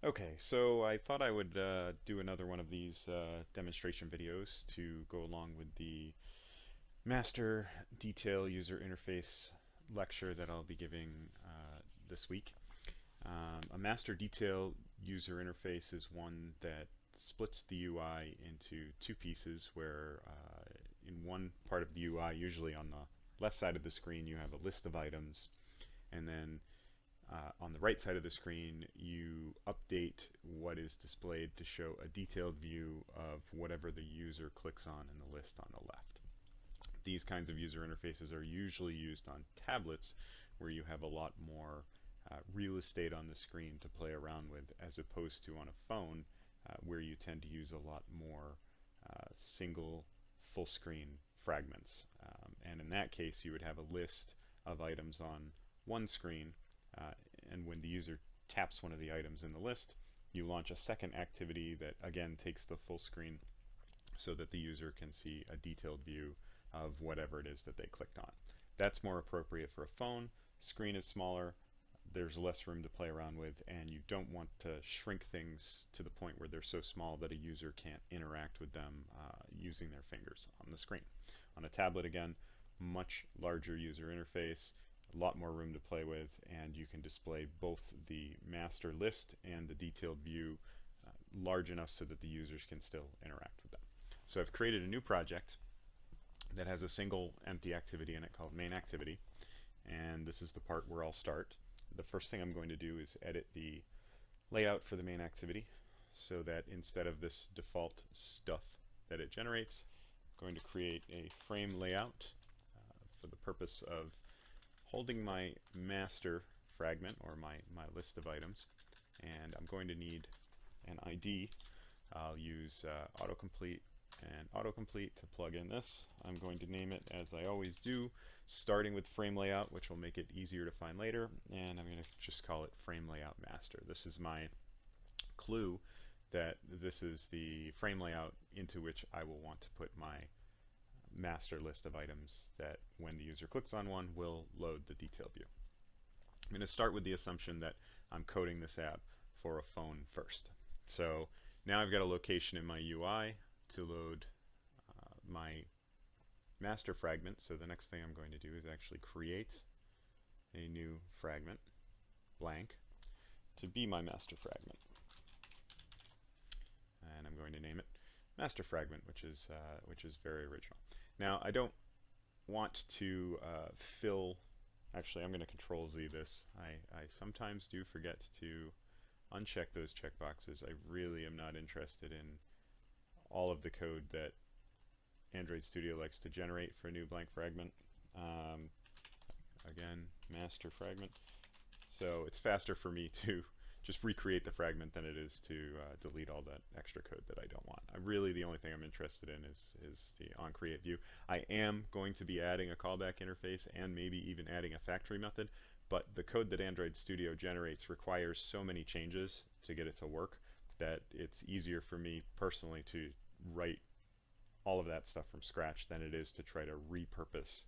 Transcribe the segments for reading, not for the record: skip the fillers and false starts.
Okay, so I thought I would do another one of these demonstration videos to go along with the master detail user interface lecture that I'll be giving this week. A master detail user interface is one that splits the UI into two pieces where in one part of the UI, usually on the left side of the screen, you have a list of items, and then on the right side of the screen, you update what is displayed to show a detailed view of whatever the user clicks on in the list on the left. These kinds of user interfaces are usually used on tablets where you have a lot more real estate on the screen to play around with, as opposed to on a phone where you tend to use a lot more single full screen fragments. And in that case, you would have a list of items on one screen, and when the user taps one of the items in the list, you launch a second activity that again takes the full screen so that the user can see a detailed view of whatever it is that they clicked on. That's more appropriate for a phone. Screen is smaller, there's less room to play around with, and you don't want to shrink things to the point where they're so small that a user can't interact with them using their fingers on the screen. On a tablet, again, much larger user interface, a lot more room to play with, and you can display both the master list and the detailed view large enough so that the users can still interact with them. So I've created a new project that has a single empty activity in it called main activity, and this is the part where I'll start. The first thing I'm going to do is edit the layout for the main activity so that instead of this default stuff that it generates, I'm going to create a frame layout for the purpose of holding my master fragment, or my list of items, and I'm going to need an ID. I'll use autocomplete and autocomplete to plug in this. I'm going to name it, as I always do, starting with frame layout, which will make it easier to find later, and I'm going to just call it frame layout master. This is my clue that this is the frame layout into which I will want to put my master list of items that when the user clicks on one will load the detail view. I'm going to start with the assumption that I'm coding this app for a phone first. So now I've got a location in my UI to load my master fragment. So the next thing I'm going to do is actually create a new fragment, blank, to be my master fragment. And I'm going to name it master fragment, which is very original. Now I don't want to fill. Actually, I'm going to Control Z this. I sometimes do forget to uncheck those checkboxes. I really am not interested in all of the code that Android Studio likes to generate for a new blank fragment. Again, master fragment. So it's faster for me to just recreate the fragment than it is to delete all that extra code that I don't want. Really, the only thing I'm interested in is the onCreate view. I am going to be adding a callback interface and maybe even adding a factory method, but the code that Android Studio generates requires so many changes to get it to work that it's easier for me personally to write all of that stuff from scratch than it is to try to repurpose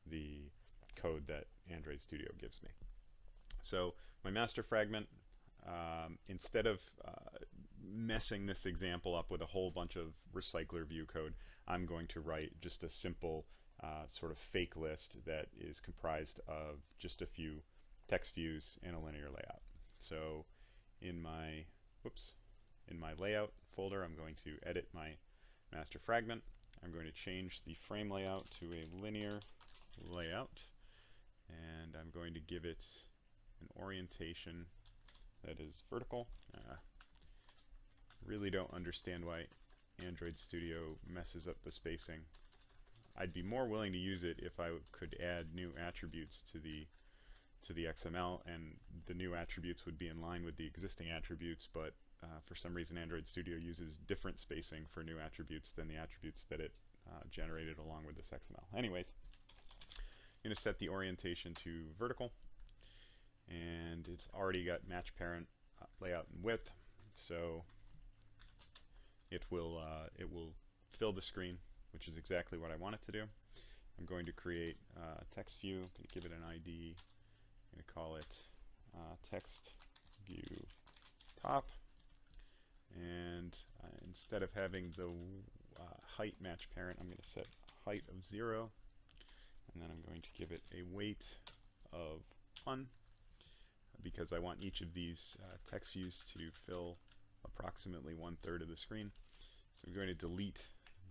the code that Android Studio gives me. So my master fragment, instead of messing this example up with a whole bunch of recycler view code, I'm going to write just a simple sort of fake list that is comprised of just a few text views in a linear layout. So in my layout folder, I'm going to edit my master fragment. I'm going to change the frame layout to a linear layout, and I'm going to give it an orientation that is vertical. Really don't understand why Android Studio messes up the spacing. I'd be more willing to use it if I could add new attributes to the XML, and the new attributes would be in line with the existing attributes, but for some reason Android Studio uses different spacing for new attributes than the attributes that it generated along with this XML. Anyways, I'm going to set the orientation to vertical, and it's already got match parent layout and width, so it will fill the screen, which is exactly what I want it to do. I'm going to create a text view. I'm going to give it an ID. I'm going to call it text view top, instead of having the height match parent, I'm going to set height of 0, and then I'm going to give it a weight of 1, because I want each of these text views to fill approximately 1/3 of the screen. So I'm going to delete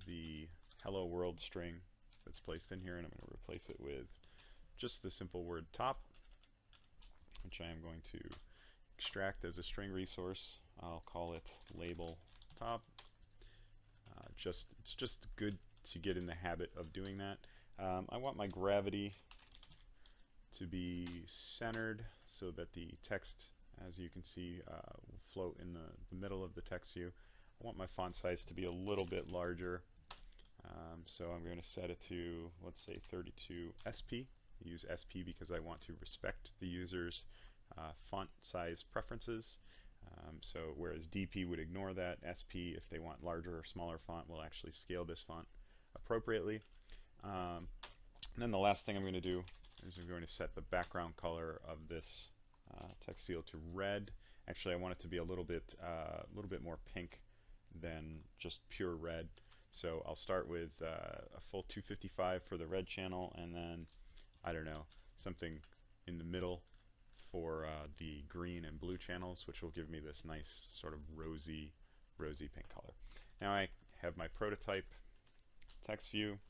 the hello world string that's placed in here, and I'm going to replace it with just the simple word top, which I am going to extract as a string resource. I'll call it label top. It's just good to get in the habit of doing that. I want my gravity to be centered so that the text, as you can see, will float in the middle of the text view. I want my font size to be a little bit larger, so I'm going to set it to, let's say, 32 SP. I use SP because I want to respect the user's font size preferences. So whereas DP would ignore that, SP, if they want larger or smaller font, will actually scale this font appropriately. And then the last thing I'm going to do is I'm going to set the background color of this text field to red. Actually, I want it to be a little bit more pink than just pure red. So I'll start with a full 255 for the red channel, and then, I don't know, something in the middle for the green and blue channels, which will give me this nice sort of rosy pink color. Now I have my prototype text view,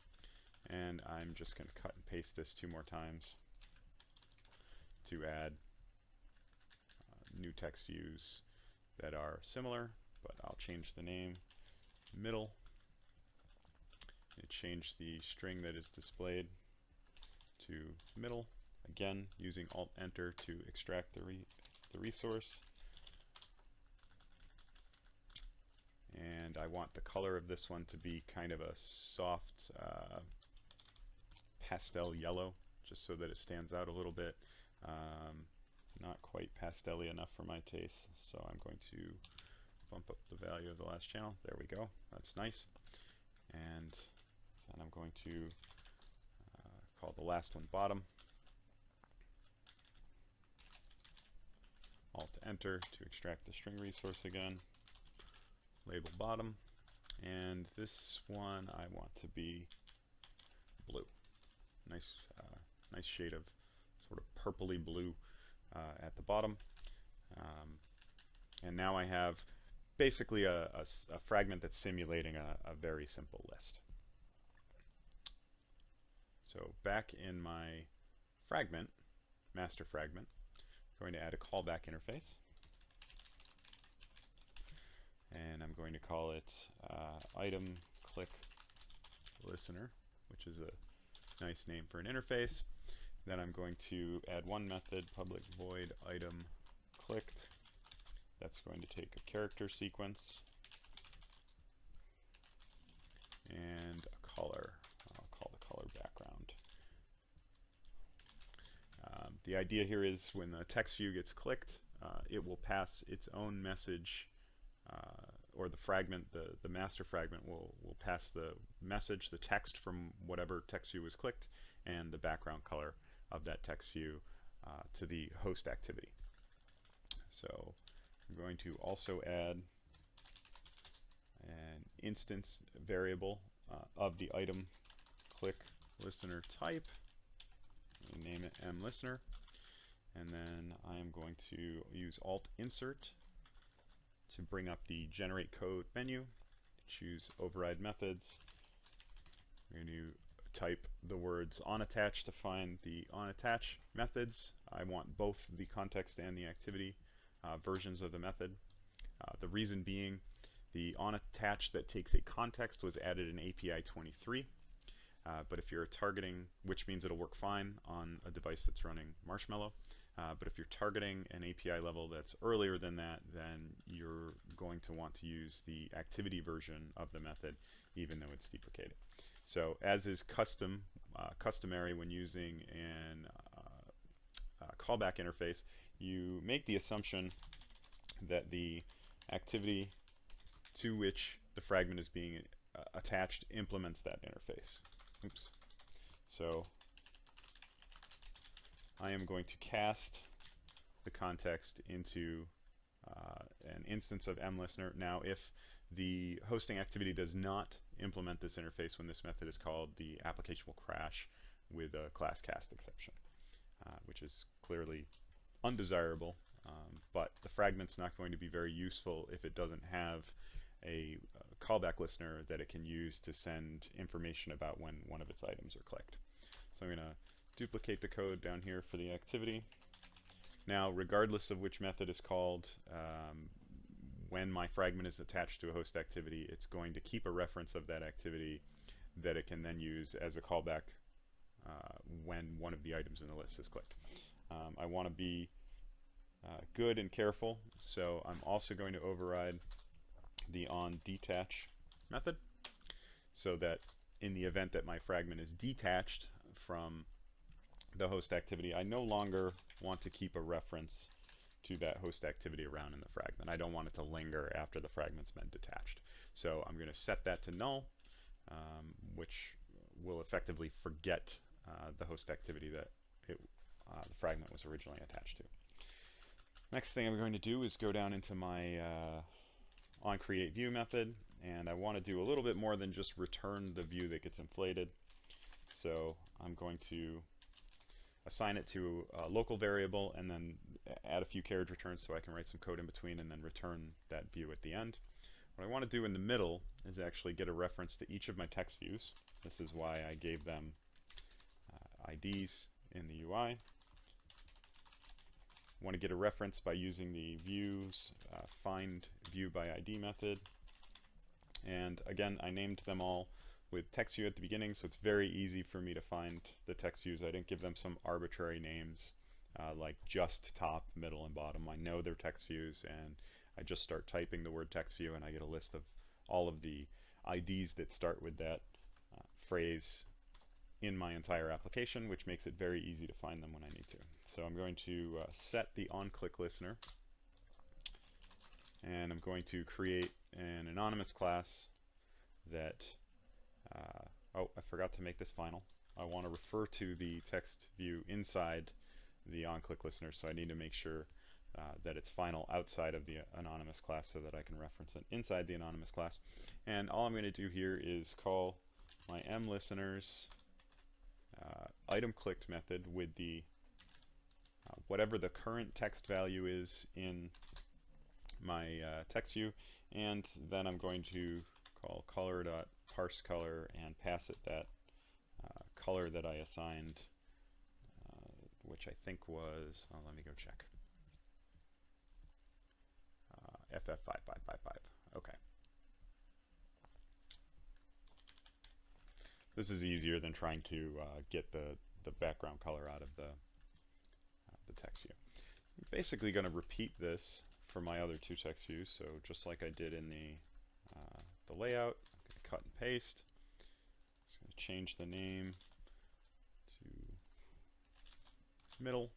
and I'm just going to cut and paste this 2 more times to add new text views that are similar, but I'll change the name middle and change the string that is displayed to middle, again using Alt-Enter to extract the resource. And I want the color of this one to be kind of a soft pastel yellow, just so that it stands out a little bit. Not quite pastel-y enough for my taste, so I'm going to bump up the value of the last channel. There we go. That's nice. And then I'm going to call the last one bottom. Alt-Enter to extract the string resource again. Label bottom. And this one I want to be blue. Nice shade of sort of purpley blue at the bottom. And now I have basically a fragment that's simulating a very simple list. So back in my fragment, master fragment, I'm going to add a callback interface. And I'm going to call it item click listener, which is a nice name for an interface. Then I'm going to add one method, public void item clicked. That's going to take a character sequence and a color. I'll call the color background. The idea here is when the text view gets clicked, it will pass its own message, or the fragment, the master fragment will pass the message, the text from whatever text view was clicked, and the background color of that text view to the host activity. So I'm going to also add an instance variable of the item click listener type. Name it mListener, and then I am going to use Alt Insert to bring up the generate code menu, choose override methods. I'm going to type the words onAttach to find the onAttach methods. I want both the context and the activity versions of the method. The reason being, the onAttach that takes a context was added in API 23. But if you're targeting, which means it'll work fine on a device that's running Marshmallow, but if you're targeting an API level that's earlier than that, then you're going to want to use the activity version of the method, even though it's deprecated. So as is customary when using an callback interface, you make the assumption that the activity to which the fragment is being attached implements that interface. Oops. So I am going to cast the context into an instance of mListener. Now, if the hosting activity does not implement this interface when this method is called, the application will crash with a class cast exception, which is clearly undesirable. But the fragment's not going to be very useful if it doesn't have a callback listener that it can use to send information about when one of its items are clicked. So I'm going to duplicate the code down here for the activity. Now, regardless of which method is called, when my fragment is attached to a host activity, it's going to keep a reference of that activity that it can then use as a callback when one of the items in the list is clicked. I want to be good and careful, so I'm also going to override the onDetach method, so that in the event that my fragment is detached from the host activity, I no longer want to keep a reference to that host activity around in the fragment. I don't want it to linger after the fragment's been detached. So I'm going to set that to null, which will effectively forget the host activity that the fragment was originally attached to. Next thing I'm going to do is go down into my onCreateView method, and I want to do a little bit more than just return the view that gets inflated. So I'm going to assign it to a local variable and then add a few carriage returns so I can write some code in between and then return that view at the end. What I want to do in the middle is actually get a reference to each of my text views. This is why I gave them IDs in the UI. I want to get a reference by using the views find view by ID method. And again, I named them all with text view at the beginning, so it's very easy for me to find the text views. I didn't give them some arbitrary names like just top, middle, and bottom. I know they're text views, and I just start typing the word text view, and I get a list of all of the IDs that start with that phrase in my entire application, which makes it very easy to find them when I need to. So I'm going to set the onClick listener, and I'm going to create an anonymous class that oh, I forgot to make this final. I want to refer to the text view inside the onClick listener, so I need to make sure that it's final outside of the anonymous class so that I can reference it inside the anonymous class. And all I'm going to do here is call my mListeners item clicked method with the whatever the current text value is in my text view, and then I'm going to call color.parseColor and pass it that color that I assigned, which I think was, oh, let me go check, FF5555. Okay. This is easier than trying to get the background color out of the text view. I'm basically going to repeat this for my other two text views, so just like I did in the layout, I'm going to cut and paste. Just going to change the name to middle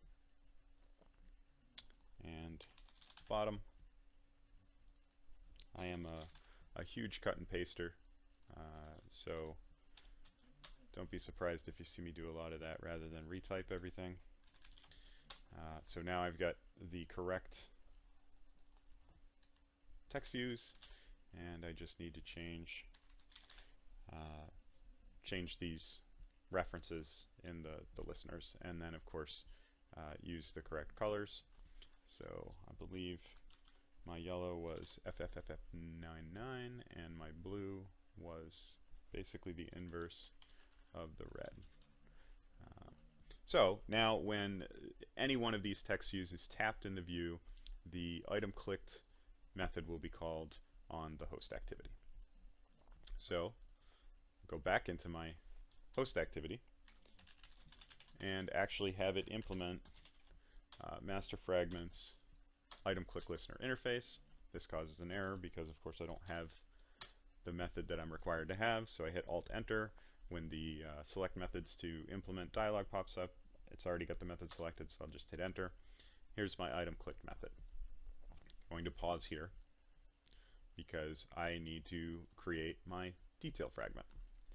and bottom. I am a huge cut and paster, so don't be surprised if you see me do a lot of that rather than retype everything. So now I've got the correct text views, and I just need to change these references in the listeners, and then of course use the correct colors. So I believe my yellow was FFFF99 and my blue was basically the inverse of the red. So now when any one of these text views is tapped in the view, the item clicked method will be called on the host activity. So go back into my host activity and actually have it implement master fragments item click listener interface. This causes an error because of course I don't have the method that I'm required to have, so I hit Alt Enter. When the select methods to implement dialog pops up, it's already got the method selected, so I'll just hit Enter. Here's my item clicked method. I'm going to pause here because I need to create my detail fragment.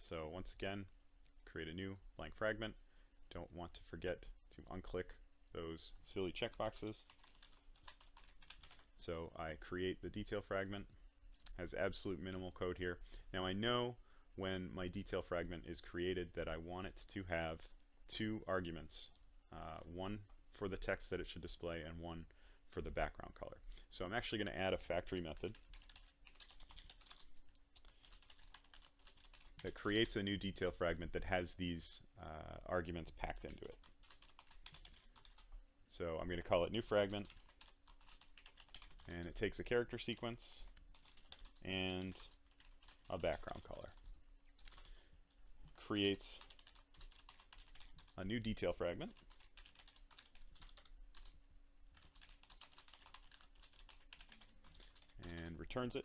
So once again, create a new blank fragment. Don't want to forget to unclick those silly checkboxes. So I create the detail fragment, has absolute minimal code here. Now I know when my detail fragment is created that I want it to have two arguments, one for the text that it should display and one for the background color. So I'm actually going to add a factory method that creates a new detail fragment that has these arguments packed into it. So I'm going to call it new fragment, and it takes a character sequence and a background color. Creates a new detail fragment, and returns it,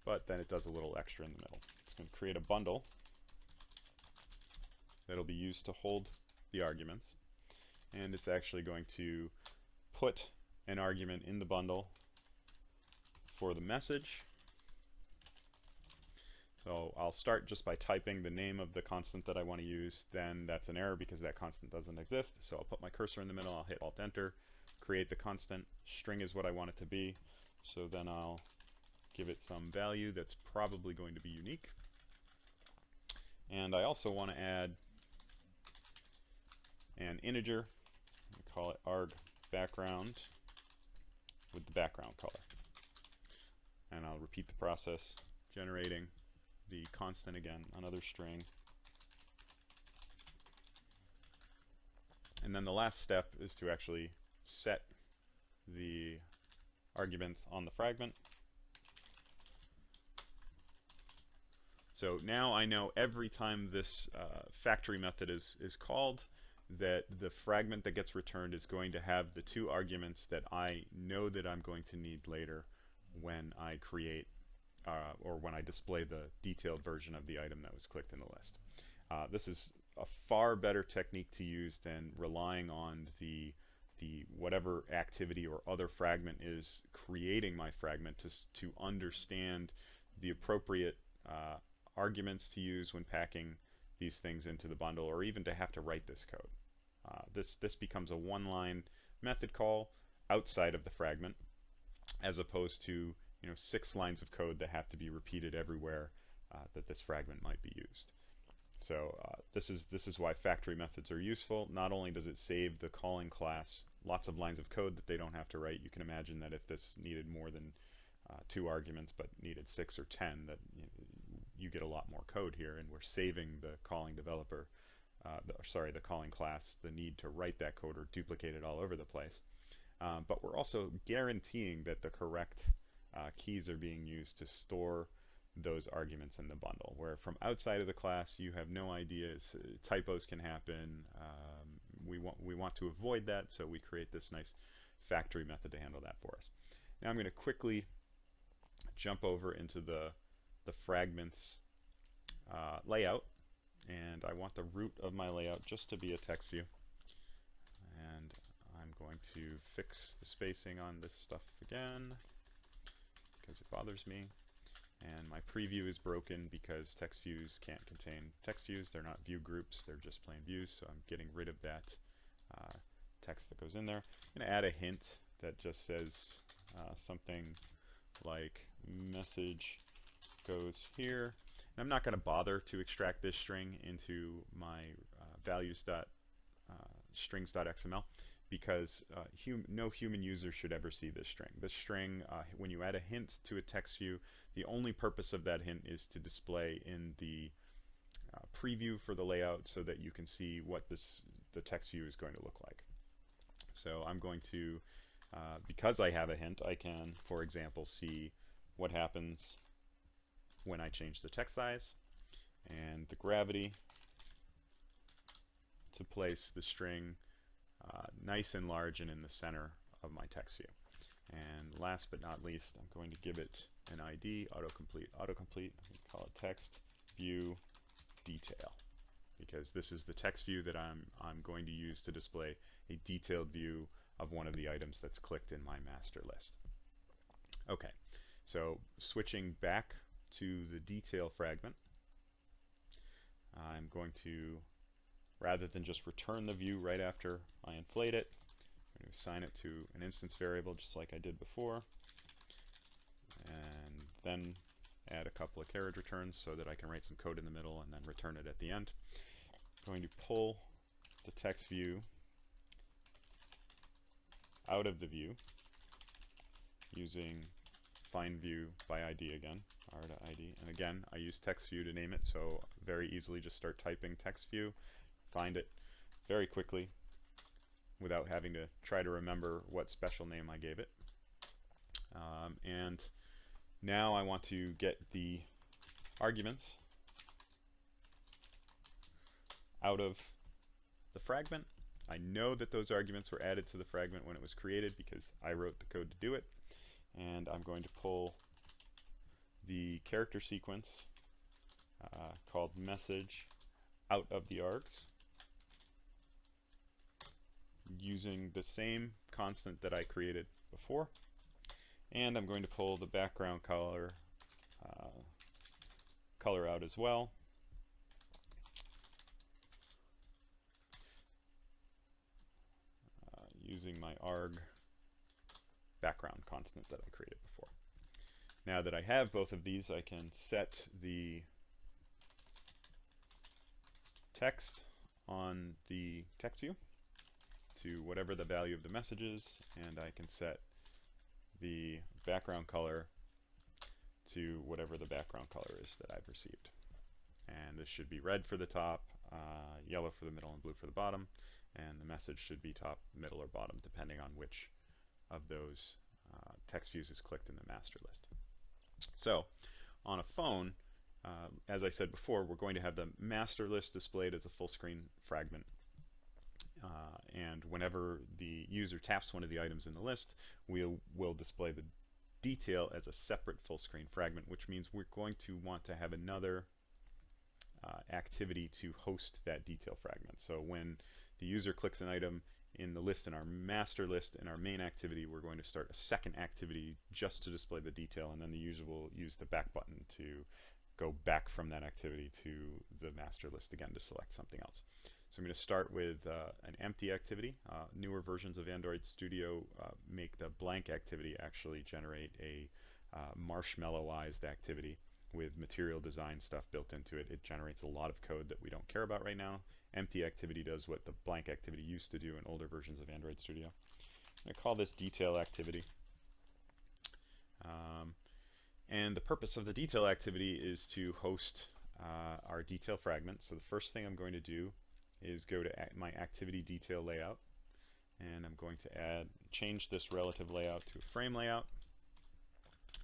but then it does a little extra in the middle. It's going to create a bundle that'll be used to hold the arguments, and it's actually going to put an argument in the bundle for the message. So I'll start just by typing the name of the constant that I want to use. Then that's an error because that constant doesn't exist. So I'll put my cursor in the middle, I'll hit Alt-Enter, create the constant. String is what I want it to be. So then I'll give it some value that's probably going to be unique. And I also want to add an integer. We call it arg background with the background color. And I'll repeat the process, generating the constant again, another string. And then the last step is to actually set the arguments on the fragment. So now I know every time this factory method is called, that the fragment that gets returned is going to have the two arguments that I know that I'm going to need later when I create or when I display the detailed version of the item that was clicked in the list. This is a far better technique to use than relying on the whatever activity or other fragment is creating my fragment to understand the appropriate arguments to use when packing these things into the bundle, or even to have to write this code. This becomes a one-line method call outside of the fragment, as opposed to 6 lines of code that have to be repeated everywhere that this fragment might be used. So this is why factory methods are useful. Not only does it save the calling class lots of lines of code that they don't have to write. You can imagine that if this needed more than 2 arguments but needed 6 or 10, that you get a lot more code here, and we're saving the calling developer, the calling class, the need to write that code or duplicate it all over the place. But we're also guaranteeing that the correct keys are being used to store those arguments in the bundle, where from outside of the class you have no idea. Typos can happen. We want to avoid that, so we create this nice factory method to handle that for us. Now I'm going to quickly jump over into the fragments layout, and I want the root of my layout just to be a text view, and I'm going to fix the spacing on this stuff again because it bothers me. And my preview is broken because text views can't contain text views. They're not view groups, they're just plain views, so I'm getting rid of that text that goes in there. I'm going to add a hint that just says something like message goes here. And I'm not going to bother to extract this string into my strings.xml because no human user should ever see this string. This string, when you add a hint to a text view, the only purpose of that hint is to display in the preview for the layout so that you can see what the text view is going to look like. So I'm going to, because I have a hint, I can, for example, see what happens when I change the text size and the gravity to place the string nice and large and in the center of my text view. And last but not least, I'm going to give it an ID, autocomplete. We call it text view detail, because this is the text view that I'm going to use to display a detailed view of one of the items that's clicked in my master list. Okay, so switching back to the detail fragment, I'm going to, rather than just return the view right after I inflate it, going to assign it to an instance variable just like I did before, and then add a couple of carriage returns so that I can write some code in the middle and then return it at the end. I'm going to pull the text view out of the view using find view by ID again, r.id, and again I use text view to name it, so very easily just start typing text view, find it very quickly without having to try to remember what special name I gave it. And now I want to get the arguments out of the fragment. I know that those arguments were added to the fragment when it was created because I wrote the code to do it, and I'm going to pull the character sequence called message out of the args using the same constant that I created before, and I'm going to pull the background color out as well. Using my arg background constant that I created before. Now that I have both of these, I can set the text on the text view to whatever the value of the message is, and I can set the background color to whatever the background color is that I've received. And this should be red for the top, yellow for the middle, and blue for the bottom, and the message should be top, middle, or bottom depending on which of those text views is clicked in the master list. So on a phone, as I said before, we're going to have the master list displayed as a full screen fragment, and whenever the user taps one of the items in the list, we'll display the detail as a separate full screen fragment, which means we're going to want to have another activity to host that detail fragment. So when the user clicks an item in the list in our master list in our main activity, we're going to start a second activity just to display the detail, and then the user will use the back button to go back from that activity to the master list again to select something else. So I'm going to start with an empty activity. Newer versions of Android Studio make the blank activity actually generate a marshmallowized activity with material design stuff built into it. It generates a lot of code that we don't care about right now. Empty activity does what the blank activity used to do in older versions of Android Studio. I'm going to call this detail activity. And the purpose of the detail activity is to host our detail fragment. So the first thing I'm going to do is go to my activity detail layout, and I'm going to change this relative layout to a frame layout,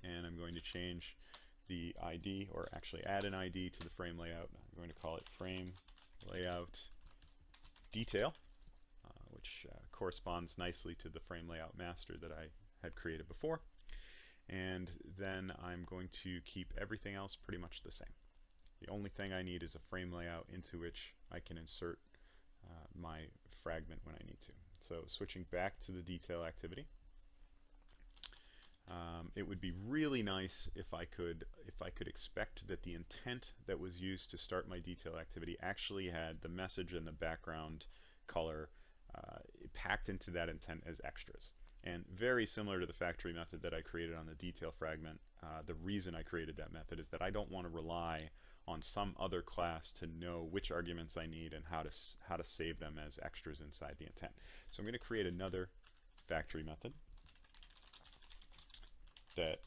and I'm going to change the ID, or actually add an ID to the frame layout. I'm going to call it frame layout detail, which corresponds nicely to the frame layout master that I had created before. And then I'm going to keep everything else pretty much the same. The only thing I need is a frame layout into which I can insert my fragment when I need to. So switching back to the detail activity, it would be really nice if I could expect that the intent that was used to start my detail activity actually had the message and the background color packed into that intent as extras. And very similar to the factory method that I created on the detail fragment, the reason I created that method is that I don't want to rely on some other class to know which arguments I need and how to save them as extras inside the intent. So I'm going to create another factory method that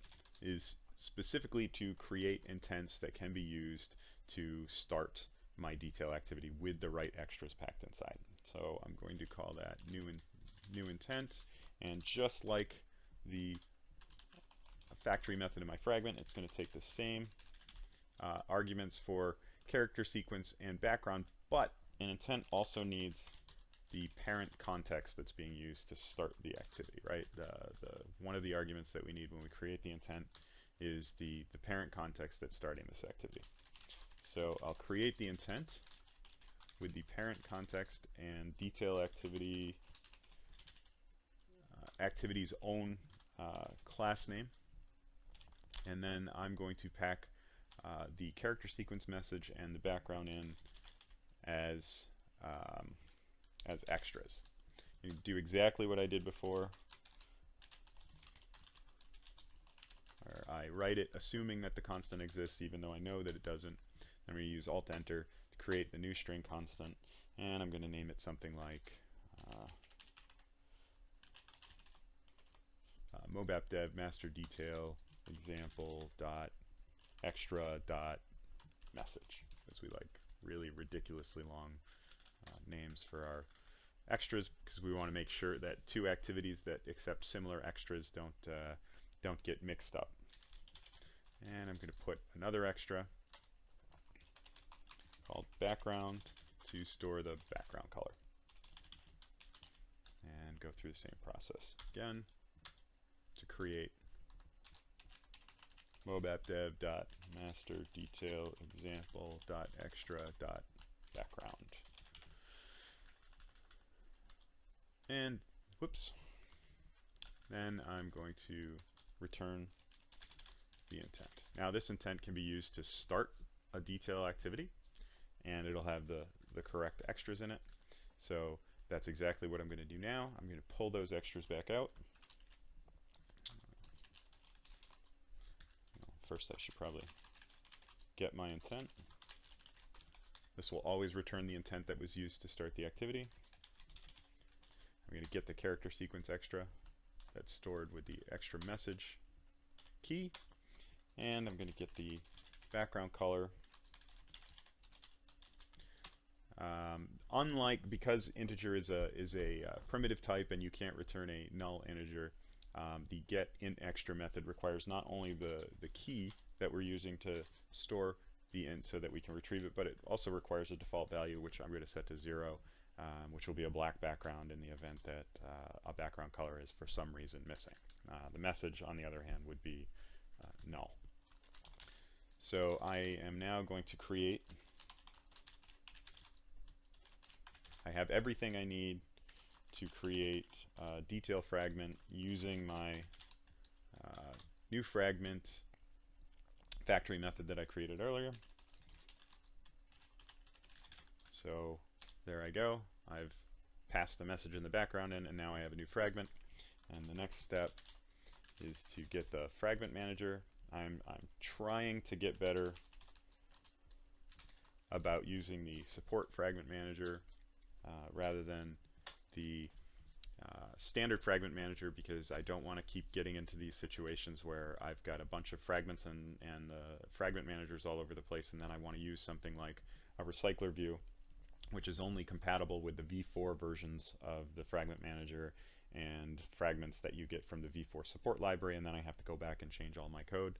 is specifically to create intents that can be used to start my detail activity with the right extras packed inside. So I'm going to call that new intent, and just like the factory method in my fragment, it's going to take the same arguments for character sequence and background, but an intent also needs the parent context that's being used to start the activity, right? One of the arguments that we need when we create the intent is the parent context that's starting this activity. So I'll create the intent with the parent context and detail activity activity's own class name, and then I'm going to pack the character sequence message and the background in as extras. You do exactly what I did before. Or I write it assuming that the constant exists even though I know that it doesn't. I'm going to use Alt-Enter to create the new string constant, and I'm going to name it something like mobap dev master detail example dot extra dot message, because we like really ridiculously long names for our extras, because we want to make sure that two activities that accept similar extras don't get mixed up. And I'm going to put another extra called background to store the background color, and go through the same process again to create mobap dev dot master detail example dot extra dot background. And whoops, then I'm going to return the intent. Now this intent can be used to start a detail activity, and it'll have the correct extras in it. So that's exactly what I'm going to do now. I'm going to pull those extras back out. First I should probably get my intent. This will always return the intent that was used to start the activity. I'm going to get the character sequence extra that's stored with the extra message key, and I'm going to get the background color. Because integer is a primitive type and you can't return a null integer, the get int extra method requires not only the key that we're using to store the int so that we can retrieve it, but it also requires a default value, which I'm going to set to 0, which will be a black background in the event that a background color is for some reason missing. The message, on the other hand, would be null. So I am now going to create. I have everything I need to create a detail fragment using my new fragment factory method that I created earlier. So there I go. I've passed the message in the background in, and now I have a new fragment. And the next step is to get the fragment manager. I'm trying to get better about using the support fragment manager rather than the standard fragment manager, because I don't want to keep getting into these situations where I've got a bunch of fragments and the fragment managers all over the place, and then I want to use something like a recycler view, which is only compatible with the v4 versions of the fragment manager and fragments that you get from the v4 support library, and then I have to go back and change all my code.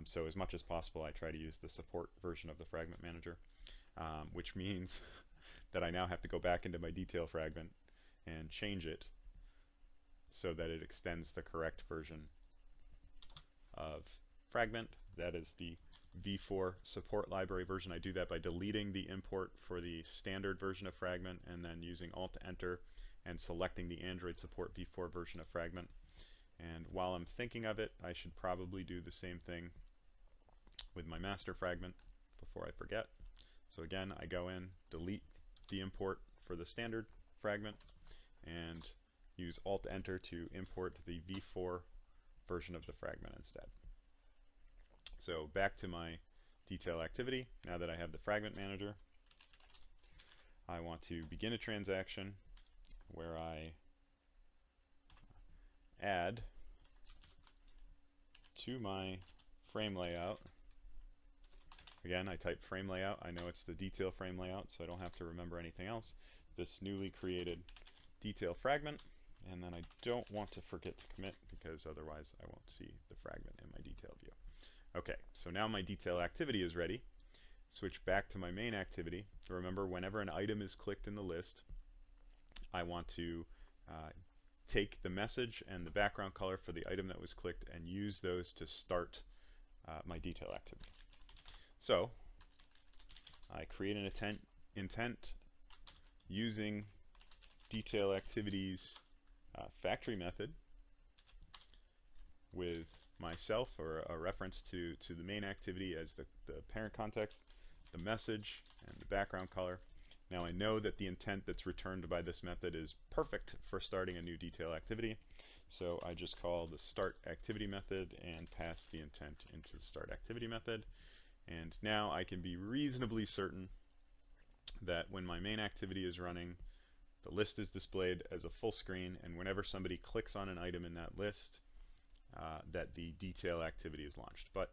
So as much as possible I try to use the support version of the fragment manager, which means that I now have to go back into my detail fragment and change it so that it extends the correct version of fragment. That is the v4 support library version. I do that by deleting the import for the standard version of fragment and then using Alt-Enter and selecting the Android support v4 version of fragment. And while I'm thinking of it, I should probably do the same thing with my master fragment before I forget. So again, I go in, delete the import for the standard fragment, and use Alt-Enter to import the v4 version of the fragment instead. So back to my detail activity. Now that I have the fragment manager, I want to begin a transaction where I add to my frame layout. Again, I type frame layout. I know it's the detail frame layout, so I don't have to remember anything else. This newly created detail fragment, and then I don't want to forget to commit, because otherwise I won't see the fragment in my detail view. Okay, so now my detail activity is ready. Switch back to my main activity. Remember, whenever an item is clicked in the list, I want to take the message and the background color for the item that was clicked and use those to start my detail activity. So I create an intent using detail activities factory method with myself, or a reference to the main activity as the parent context, the message, and the background color. Now I know that the intent that's returned by this method is perfect for starting a new detail activity, so I just call the start activity method and pass the intent into the start activity method. And now I can be reasonably certain that when my main activity is running, the list is displayed as a full screen, and whenever somebody clicks on an item in that list, that the detail activity is launched. But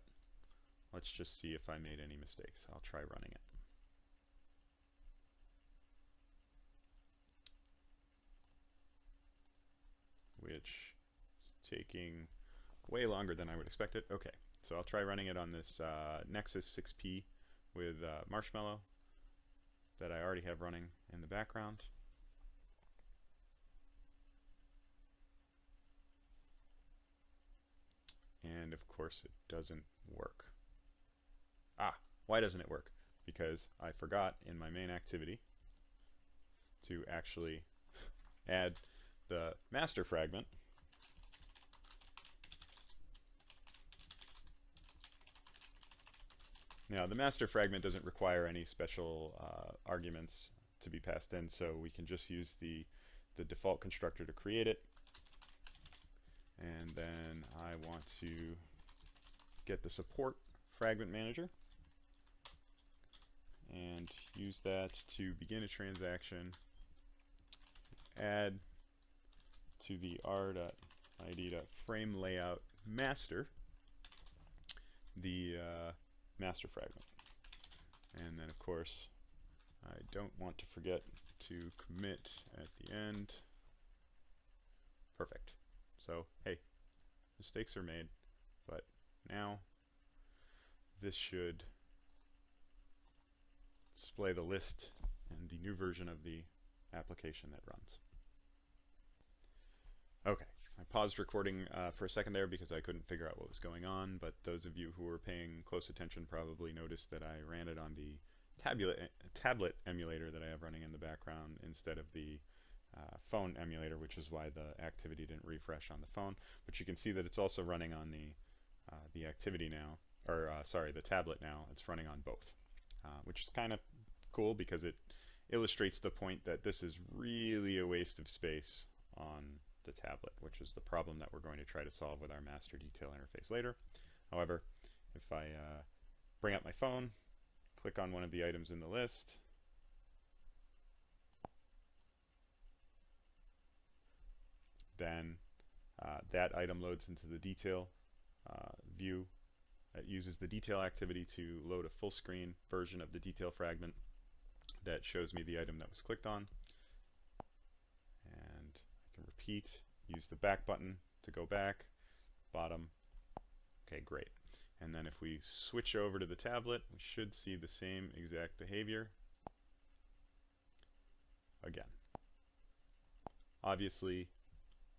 let's just see if I made any mistakes. I'll try running it. Which is taking way longer than I would expect it. Okay, so I'll try running it on this Nexus 6P with Marshmallow that I already have running in the background. And of course it doesn't work. Why doesn't it work? Because I forgot in my main activity to actually add the master fragment Now, the master fragment doesn't require any special arguments to be passed in, so we can just use the default constructor to create it. And then I want to get the support fragment manager and use that to begin a transaction, add to the r.id.frameLayout master the master fragment. And then of course I don't want to forget to commit at the end. Perfect. So hey, mistakes are made, but now this should display the list and the new version of the application that runs. Okay, I paused recording for a second there because I couldn't figure out what was going on, but those of you who were paying close attention probably noticed that I ran it on the tablet emulator that I have running in the background instead of the phone emulator, which is why the activity didn't refresh on the phone. But you can see that it's also running on the activity now, or sorry, the tablet now. It's running on both, which is kind of cool because it illustrates the point that this is really a waste of space on the tablet, which is the problem that we're going to try to solve with our master detail interface later. However, if I bring up my phone, click on one of the items in the list, then that item loads into the detail view. It uses the detail activity to load a full screen version of the detail fragment that shows me the item that was clicked on. And I can repeat, use the back button to go back, bottom. Okay, great. And then if we switch over to the tablet, we should see the same exact behavior again. Obviously,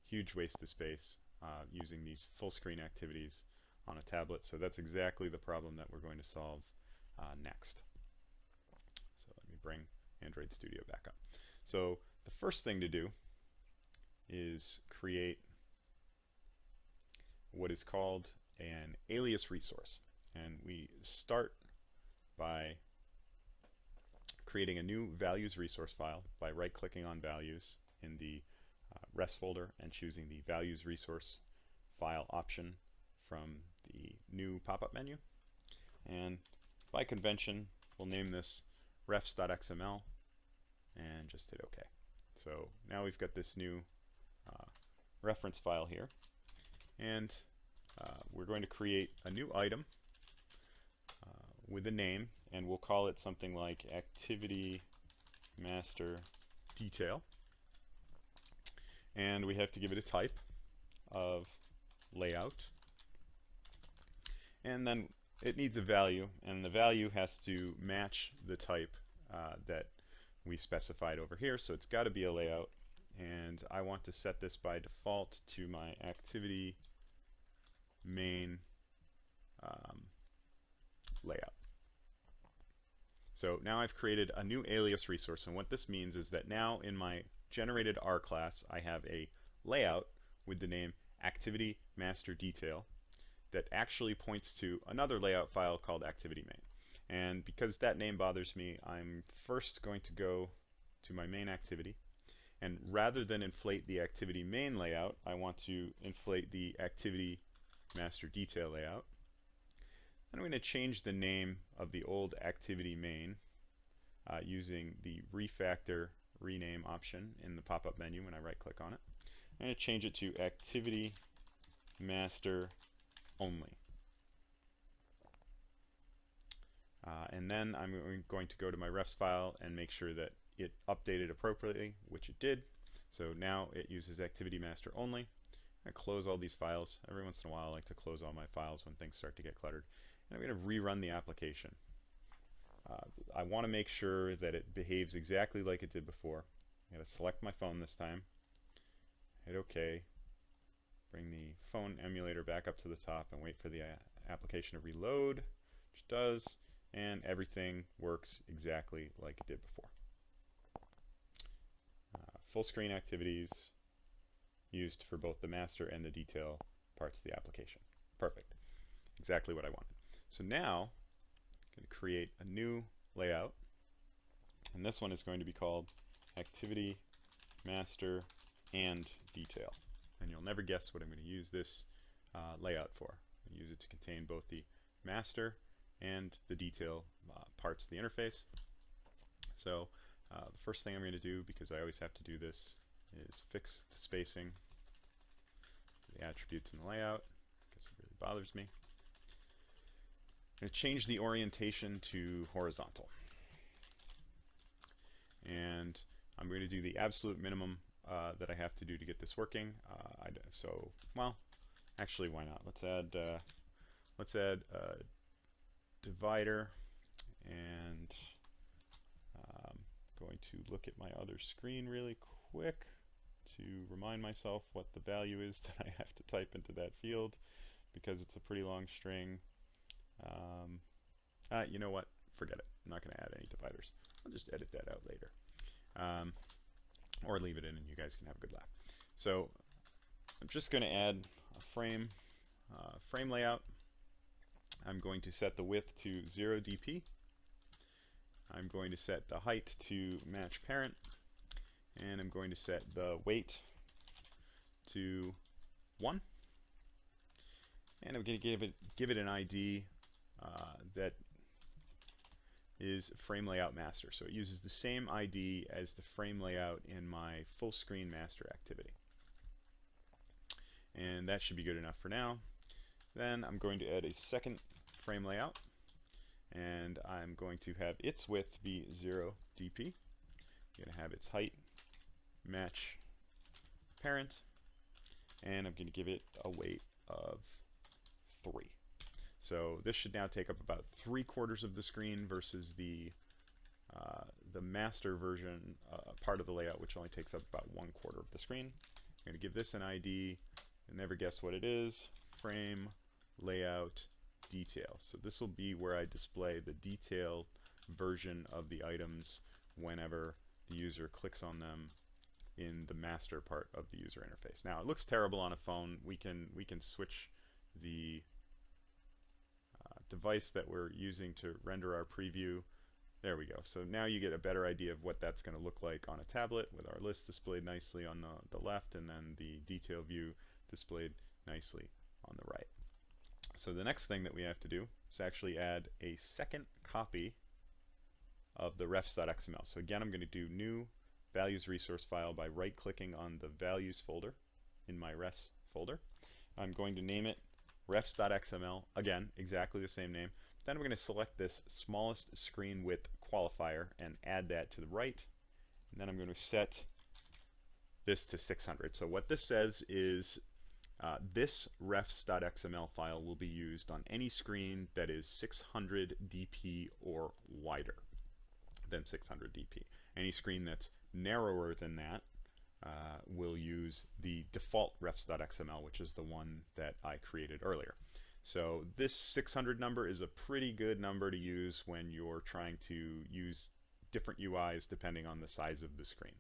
huge waste of space using these full screen activities on a tablet, so that's exactly the problem that we're going to solve next. So let me bring Android Studio back up. So the first thing to do is create what is called an alias resource, and we start by creating a new values resource file by right-clicking on values in the REST folder and choosing the values resource file option from the new pop-up menu. And by convention, we'll name this refs.xml and just hit OK. So now we've got this new reference file here, and we're going to create a new item with a name, and we'll call it something like activity master detail, and we have to give it a type of layout, and then it needs a value, and the value has to match the type that we specified over here, so it's got to be a layout, and I want to set this by default to my activity main layout. So now I've created a new alias resource, and what this means is that now in my generated R class I have a layout with the name activity master detail that actually points to another layout file called activity main. And because that name bothers me, I'm first going to go to my main activity. And rather than inflate the activity main layout, I want to inflate the activity master detail layout. And I'm going to change the name of the old activity main using the refactor rename option in the pop-up menu when I right-click on it. I'm going to change it to activity master only. And then I'm going to go to my refs file and make sure that it updated appropriately, which it did. So now it uses activity master only. I close all these files. Every once in a while I like to close all my files when things start to get cluttered. And I'm going to rerun the application. I want to make sure that it behaves exactly like it did before. I'm going to select my phone this time, hit OK, bring the phone emulator back up to the top and wait for the application to reload, which it does, and everything works exactly like it did before. Full screen activities used for both the master and the detail parts of the application. Perfect. Exactly what I wanted. So now I'm going to create a new layout, and this one is going to be called activity master and detail. And you'll never guess what I'm going to use this layout for. I'm going to use it to contain both the master and the detail parts of the interface. So the first thing I'm going to do, because I always have to do this, is fix the spacing for the attributes in the layout, because it really bothers me. I'm going to change the orientation to horizontal. And I'm going to do the absolute minimum that I have to do to get this working. Well, actually, why not? Let's add a divider, and going to look at my other screen really quick to remind myself what the value is that I have to type into that field, because it's a pretty long string. You know what? Forget it. I'm not going to add any dividers. I'll just edit that out later. Or leave it in and you guys can have a good laugh. So I'm just going to add a frame layout. I'm going to set the width to 0 dp. I'm going to set the height to match parent, and I'm going to set the weight to 1. And I'm going to give it an ID that is frame layout master. So it uses the same ID as the frame layout in my full screen master activity. And that should be good enough for now. Then I'm going to add a second frame layout, and I'm going to have its width be 0 dp. I'm going to have its height match parent, and I'm going to give it a weight of 3. So this should now take up about 3/4 of the screen versus the master version part of the layout, which only takes up about 1/4 of the screen. I'm going to give this an ID, and never guess what it is. Frame layout detail. So this will be where I display the detailed version of the items whenever the user clicks on them in the master part of the user interface. Now it looks terrible on a phone. We can switch the device that we're using to render our preview. There we go. So now you get a better idea of what that's going to look like on a tablet, with our list displayed nicely on the left and then the detail view displayed nicely on the right. So the next thing that we have to do is actually add a second copy of the refs.xml. So again, I'm going to do new values resource file by right-clicking on the values folder in my refs folder. I'm going to name it refs.xml, again, exactly the same name. Then I'm going to select this smallest screen width qualifier and add that to the right. And then I'm going to set this to 600. So what this says is this refs.xml file will be used on any screen that is 600 dp or wider than 600 dp. Any screen that's narrower than that will use the default refs.xml, which is the one that I created earlier. So this 600 number is a pretty good number to use when you're trying to use different UIs depending on the size of the screen.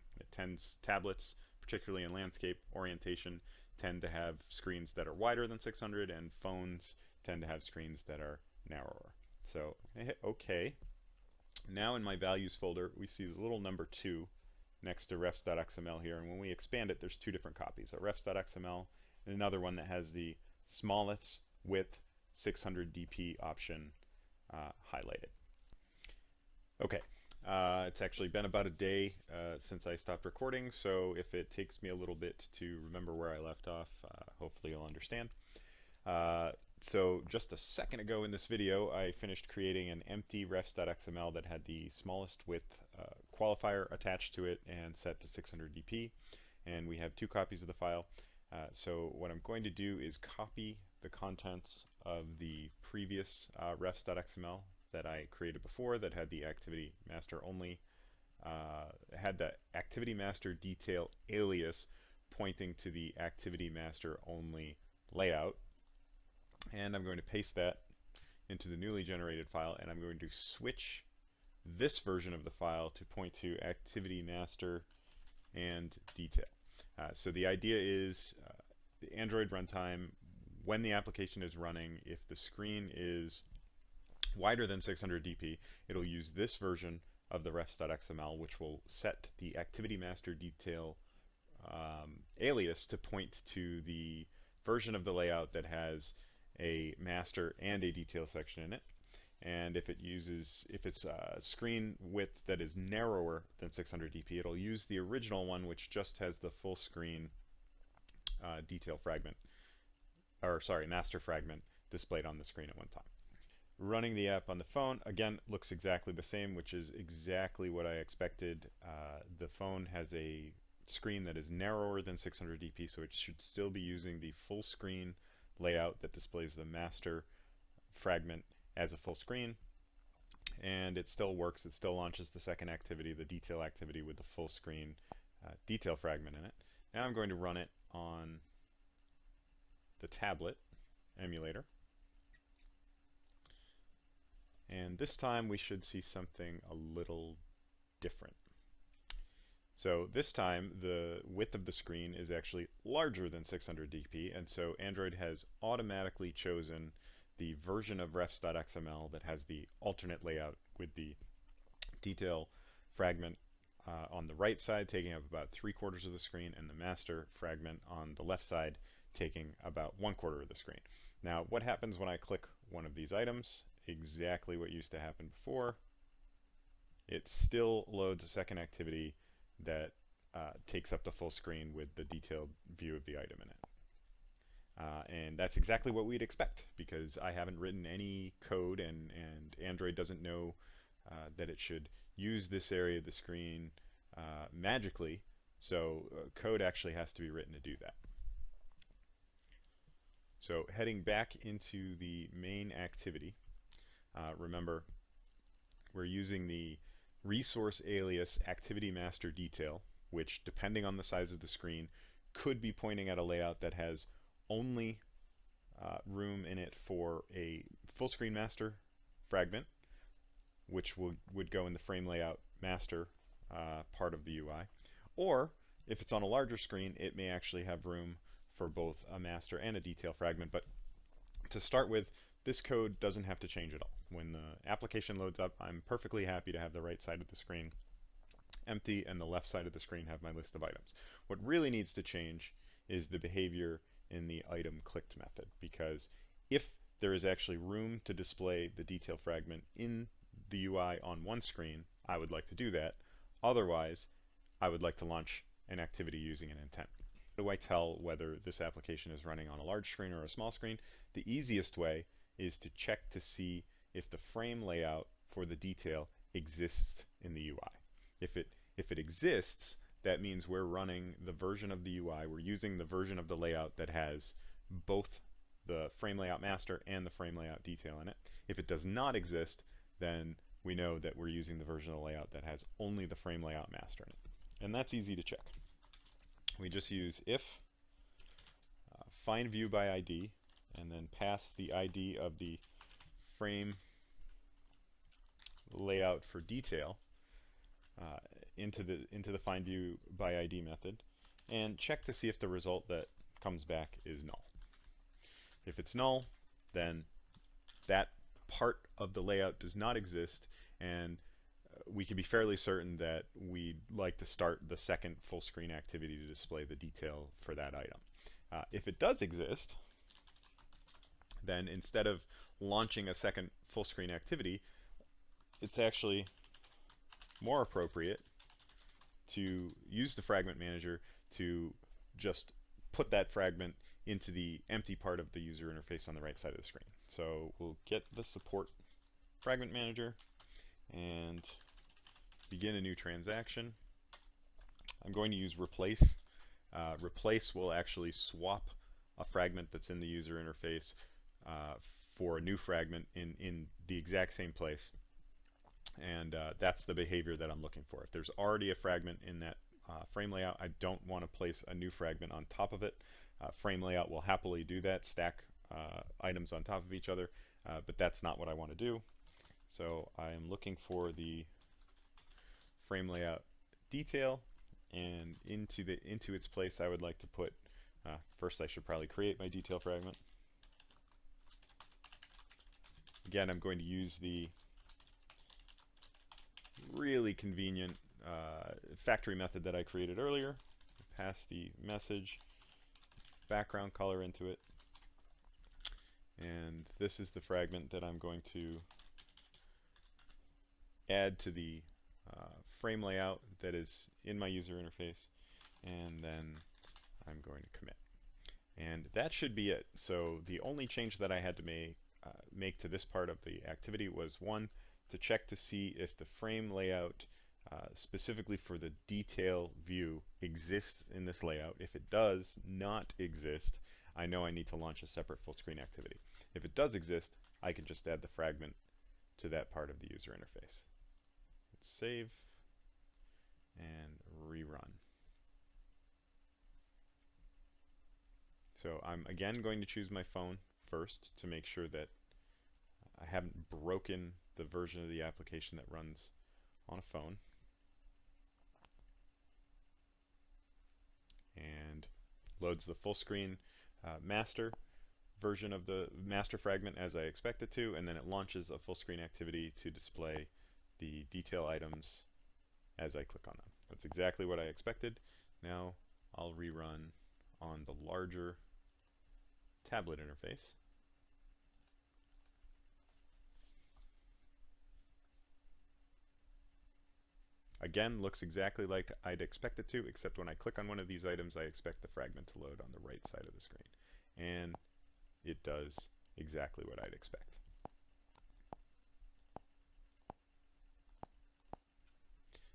Tablets, particularly in landscape orientation, tend to have screens that are wider than 600, and phones tend to have screens that are narrower. So I hit OK. Now in my values folder, we see the little number 2 next to refs.xml here, and when we expand it, there's two different copies, a refs.xml and another one that has the smallest width 600 dp option highlighted. Okay, it's actually been about a day since I stopped recording, so if it takes me a little bit to remember where I left off, hopefully you'll understand. So just a second ago in this video, I finished creating an empty refs.xml that had the smallest width qualifier attached to it and set to 600 dp, and we have two copies of the file. So what I'm going to do is copy the contents of the previous refs.xml that I created before that had the activity master only, had the activity master detail alias pointing to the activity master only layout. And I'm going to paste that into the newly generated file, and I'm going to switch this version of the file to point to activity master and detail. So the idea is the Android runtime, when the application is running, if the screen is wider than 600 dp, it'll use this version of the refs.xml, which will set the activity master detail alias to point to the version of the layout that has a master and a detail section in it. And if it's a screen width that is narrower than 600 dp, it'll use the original one, which just has the full screen detail fragment, or sorry, master fragment displayed on the screen at one time. Running the app on the phone, again, looks exactly the same, which is exactly what I expected. The phone has a screen that is narrower than 600 dp, so it should still be using the full screen layout that displays the master fragment as a full screen, and it still works. It still launches the second activity, the detail activity, with the full screen detail fragment in it. Now I'm going to run it on the tablet emulator, and this time we should see something a little different. So this time the width of the screen is actually larger than 600 dp, and so Android has automatically chosen the version of refs.xml that has the alternate layout with the detail fragment on the right side taking up about 3/4 of the screen, and the master fragment on the left side taking about 1/4 of the screen. Now what happens when I click one of these items? Exactly what used to happen before. It still loads a second activity that takes up the full screen with the detailed view of the item in it. And that's exactly what we'd expect, because I haven't written any code, and Android doesn't know that it should use this area of the screen magically, so code actually has to be written to do that. So heading back into the main activity, remember we're using the resource alias activity master detail, which, depending on the size of the screen, could be pointing at a layout that has only room in it for a full screen master fragment, which would go in the frame layout master part of the UI. Or if it's on a larger screen, it may actually have room for both a master and a detail fragment. But to start with, this code doesn't have to change at all. When the application loads up, I'm perfectly happy to have the right side of the screen empty and the left side of the screen have my list of items. What really needs to change is the behavior in the item clicked method, because if there is actually room to display the detail fragment in the UI on one screen, I would like to do that. Otherwise, I would like to launch an activity using an intent. How do I tell whether this application is running on a large screen or a small screen? The easiest way is to check to see if the frame layout for the detail exists in the UI. If it exists, that means we're running the version of the UI, we're using the version of the layout that has both the frame layout master and the frame layout detail in it. If it does not exist, then we know that we're using the version of the layout that has only the frame layout master in it. And that's easy to check. We just use if find view by ID, and then pass the ID of the frame layout for detail into the find view by ID method, and check to see if the result that comes back is null. If it's null, then that part of the layout does not exist, and we can be fairly certain that we'd like to start the second full screen activity to display the detail for that item. If it does exist, then instead of launching a second full screen activity, it's actually more appropriate to use the fragment manager to just put that fragment into the empty part of the user interface on the right side of the screen. So we'll get the support fragment manager and begin a new transaction. I'm going to use replace. Replace will actually swap a fragment that's in the user interface for a new fragment in the exact same place. And that's the behavior that I'm looking for. If there's already a fragment in that frame layout, I don't want to place a new fragment on top of it. Frame layout will happily do that, stack items on top of each other, but that's not what I want to do. So I am looking for the frame layout detail, and into its place I would like to put, first I should probably create my detail fragment. Again, I'm going to use the really convenient factory method that I created earlier. Pass the message background color into it, and this is the fragment that I'm going to add to the frame layout that is in my user interface, and then I'm going to commit. And that should be it. So the only change that I had to make to this part of the activity was, one, to check to see if the frame layout specifically for the detail view exists in this layout. If it does not exist, I know I need to launch a separate full screen activity. If it does exist, I can just add the fragment to that part of the user interface. Let's save and rerun. So I'm again going to choose my phone first to make sure that I haven't broken the version of the application that runs on a phone. And loads the full screen master version of the master fragment as I expect it to, and then it launches a full screen activity to display the detail items as I click on them. That's exactly what I expected. Now I'll rerun on the larger tablet interface. Again, looks exactly like I'd expect it to, except when I click on one of these items, I expect the fragment to load on the right side of the screen. And it does exactly what I'd expect.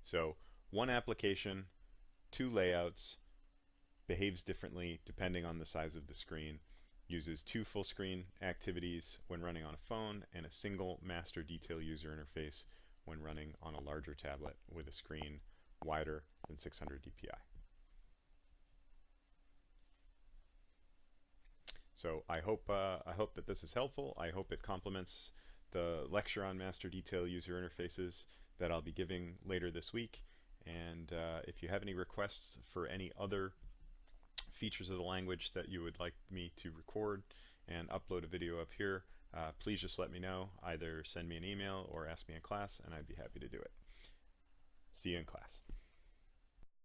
So one application, two layouts, behaves differently depending on the size of the screen, uses two full screen activities when running on a phone, and a single master detail user interface when running on a larger tablet with a screen wider than 600 dpi. So I hope that this is helpful. I hope it complements the lecture on master detail user interfaces that I'll be giving later this week. And if you have any requests for any other features of the language that you would like me to record and upload a video of here, please just let me know. Either send me an email or ask me in class, and I'd be happy to do it. See you in class.